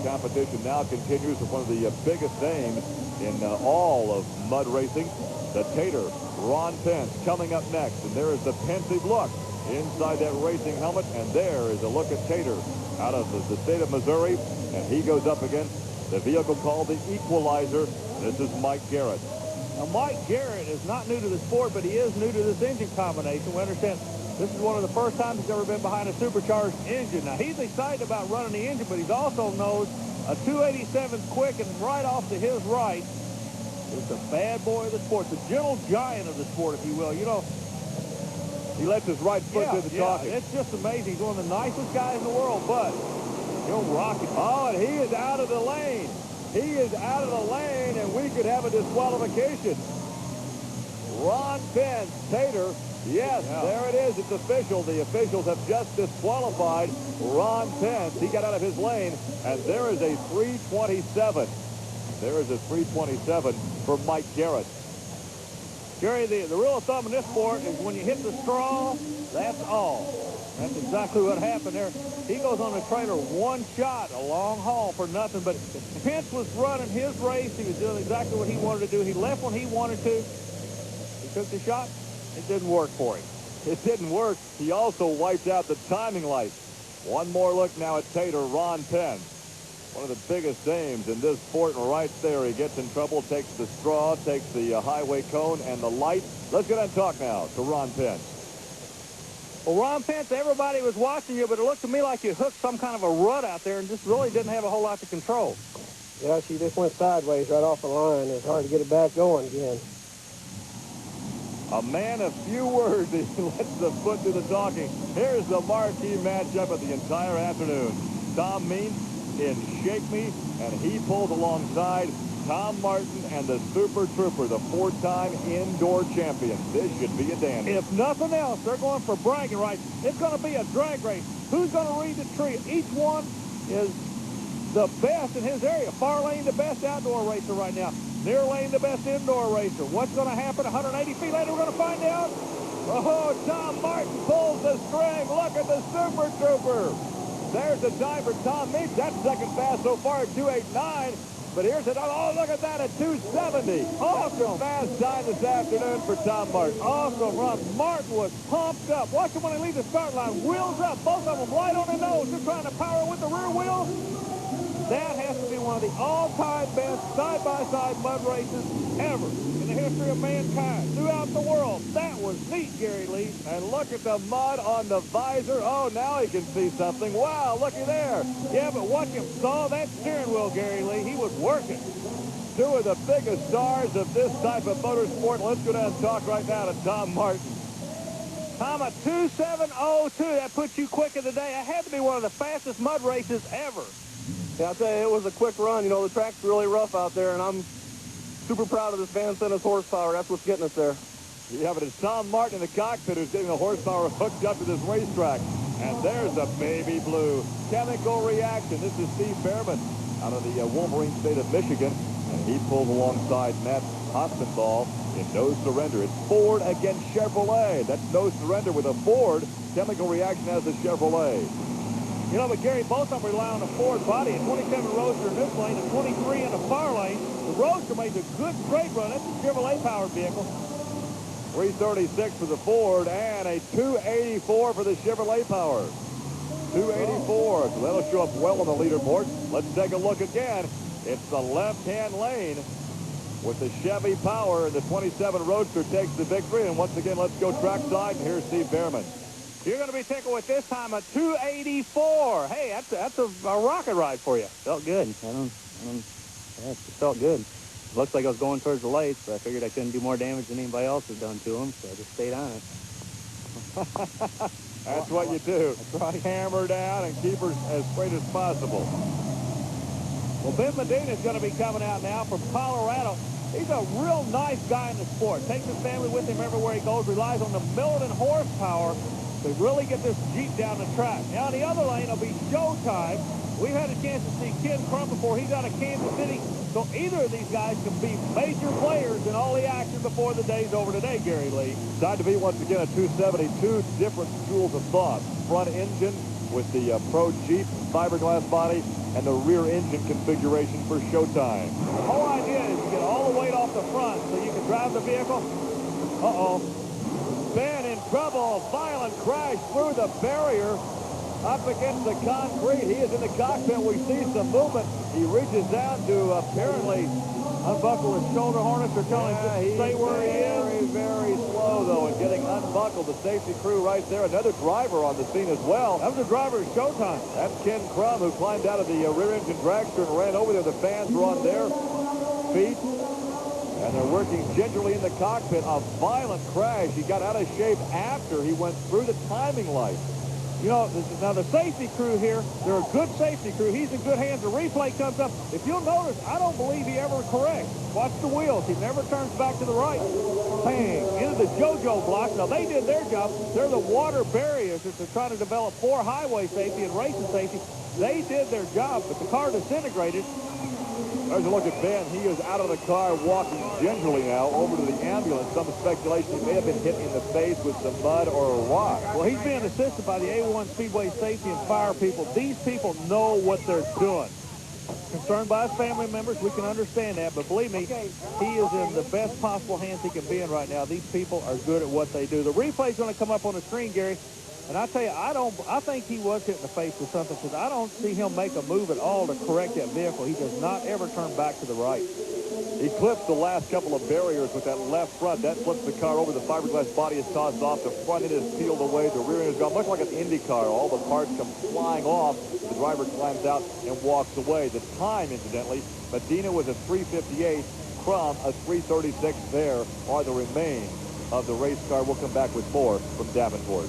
competition now continues with one of the biggest names in all of mud racing, the Tater, Ron Pence, coming up next. And there is the pensive look inside that racing helmet, and there is a look at Tater out of the state of Missouri, and he goes up against the vehicle called the Equalizer. This is Mike Garrett. Now, Mike Garrett is not new to the sport, but he is new to this engine combination. We understand this is one of the first times he's ever been behind a supercharged engine. Now, he's excited about running the engine, but he also knows a 287 quick and right off to his right is the bad boy of the sport, the gentle giant of the sport, if you will. You know, he lets his right foot do the talking. It's just amazing. He's one of the nicest guys in the world, but he'll rock it. Oh, and he is out of the lane. He is out of the lane, and we could have a disqualification. Ron Pence, Tater. Yes, there it is. It's official. The officials have just disqualified Ron Pence. He got out of his lane, and there is a 327. There is a 327 for Mike Garrett. Gary, the rule of thumb in this sport is when you hit the straw, that's all. That's exactly what happened there. He goes on the trailer one shot, a long haul for nothing. But Pence was running his race. He was doing exactly what he wanted to do. He left when he wanted to. He took the shot. It didn't work for him. It didn't work. He also wiped out the timing light. One more look now at Tater, Ron Pence. One of the biggest names in this sport, and right there he gets in trouble, takes the straw, takes the highway cone and the light. Let's get on talk now to Ron Pence. Well, Ron Pence, everybody was watching you, but it looked to me like you hooked some kind of a rut out there and just really didn't have a whole lot to control. Yeah, she just went sideways right off the line. It's hard to get it back going again. A man of few words. He lets the foot do the talking. Here's the marquee matchup of the entire afternoon. Tom Means in Shake Me, and he pulls alongside Tom Martin and the Super Trooper, the four-time indoor champion. This should be a dandy. If nothing else, they're going for bragging rights. It's going to be a drag race. Who's going to read the tree? Each one is the best in his area. Far Lane, the best outdoor racer right now. Near Lane, the best indoor racer. What's going to happen 180 feet later? We're going to find out. Oh, Tom Martin pulls the string. Look at the Super Trooper. There's the time for Tom Meeks. That's second fast so far at 289. But here's it. Oh, look at that at 270. Awesome fast time this afternoon for Tom Martin. Awesome run. Martin was pumped up. Watch him when he leaves the start line. Wheels up. Both of them right on the nose. They're trying to power with the rear wheel. That has to be one of the all-time best side-by-side mud races ever in the history of mankind throughout the world. That was neat, Gary Lee. And look at the mud on the visor. Oh, now he can see something. Wow, looky there. Yeah, but watch him saw that steering wheel, Gary Lee. He was working. Two of the biggest stars of this type of motorsport. Let's go down and talk right now to Tom Martin. Tom, a 2:7:02. That puts you quick in the day. That had to be one of the fastest mud races ever. Yeah, I'll tell you, it was a quick run. You know, the track's really rough out there, and I'm super proud of this Van Senna's horsepower. That's what's getting us there. Yeah, but it's Tom Martin in the cockpit who's getting the horsepower hooked up to this racetrack. And there's the baby blue chemical reaction. This is Steve Behrman out of the Wolverine state of Michigan. And he pulled alongside Matt Hospenthal in No Surrender. It's Ford against Chevrolet. That's No Surrender with a Ford. Chemical reaction as the Chevrolet. You know, but Gary, both of them rely on the Ford body. A 27 Roadster in this lane, a 23 in the far lane. The Roadster made a good straight run. That's a Chevrolet-powered vehicle. 336 for the Ford and a 284 for the Chevrolet power. 284. So that'll show up well on the leaderboard. Let's take a look again. It's the left-hand lane with the Chevy power, and the 27 Roadster takes the victory. And once again, let's go trackside, and here's Steve Behrman. You're going to be tickled with this time a 284. Hey, that's a rocket ride for you. Felt good. Yeah, it felt good. Looks like I was going towards the lights, but I figured I couldn't do more damage than anybody else has done to them, so I just stayed on it. That's what you do. That's right. Hammer down and keep her as straight as possible. Well, Ben Medina is going to be coming out now from Colorado. He's a real nice guy in the sport. Takes his family with him everywhere he goes. Relies on the Militant horsepower to really get this Jeep down the track. Now, in the other lane, it'll be showtime. We've had a chance to see Ken Crum before he's out of Kansas City. So either of these guys can be major players in all the action before the day's over today, Gary Lee. Time to be, once again, a 272. Different schools of thought. Front engine with the Pro Jeep fiberglass body. and the rear engine configuration for showtime. The whole idea is to get all the weight off the front so you can drive the vehicle. Uh-oh. Ben in trouble. Violent crash through the barrier. Up against the concrete. He is in the cockpit. We see some movement. He reaches down to apparently unbuckle his shoulder harness or tell him to stay where he is. Very slow, though, in getting unbuckled. The safety crew right there. Another driver on the scene as well. That was the driver's showtime. That's Ken Crum, who climbed out of the rear engine dragster and ran over there. The fans were on their feet. And they're working gingerly in the cockpit. A violent crash. He got out of shape after he went through the timing light. You know, now the safety crew here, they're a good safety crew. He's in good hands. The replay comes up. If you'll notice, I don't believe he ever corrects. Watch the wheels. He never turns back to the right. Bang, into the JoJo block. Now, they did their job. They're the water barriers that they're trying to develop for highway safety and racing safety. They did their job, but the car disintegrated. There's a look at Ben. He is out of the car, walking gingerly now over to the ambulance. Some speculation he may have been hit in the face with some mud or a rock. Well, he's being assisted by the A1 Speedway safety and fire people. These people know what they're doing. Concerned by his family members, we can understand that, but believe me, he is in the best possible hands he can be in right now. These people are good at what they do. The replay's going to come up on the screen, Gary. And I tell you, I think he was hit in the face with something because I don't see him make a move at all to correct that vehicle. He does not ever turn back to the right. He clips the last couple of barriers with that left front. That flips the car over. The fiberglass body is tossed off. The front end is peeled away. The rear end is gone. Much like an Indy car. All the parts come flying off. The driver climbs out and walks away. The time, incidentally, Medina was a 3:58. Crum a 3:36. There are the remains of the race car. We'll come back with more from Davenport.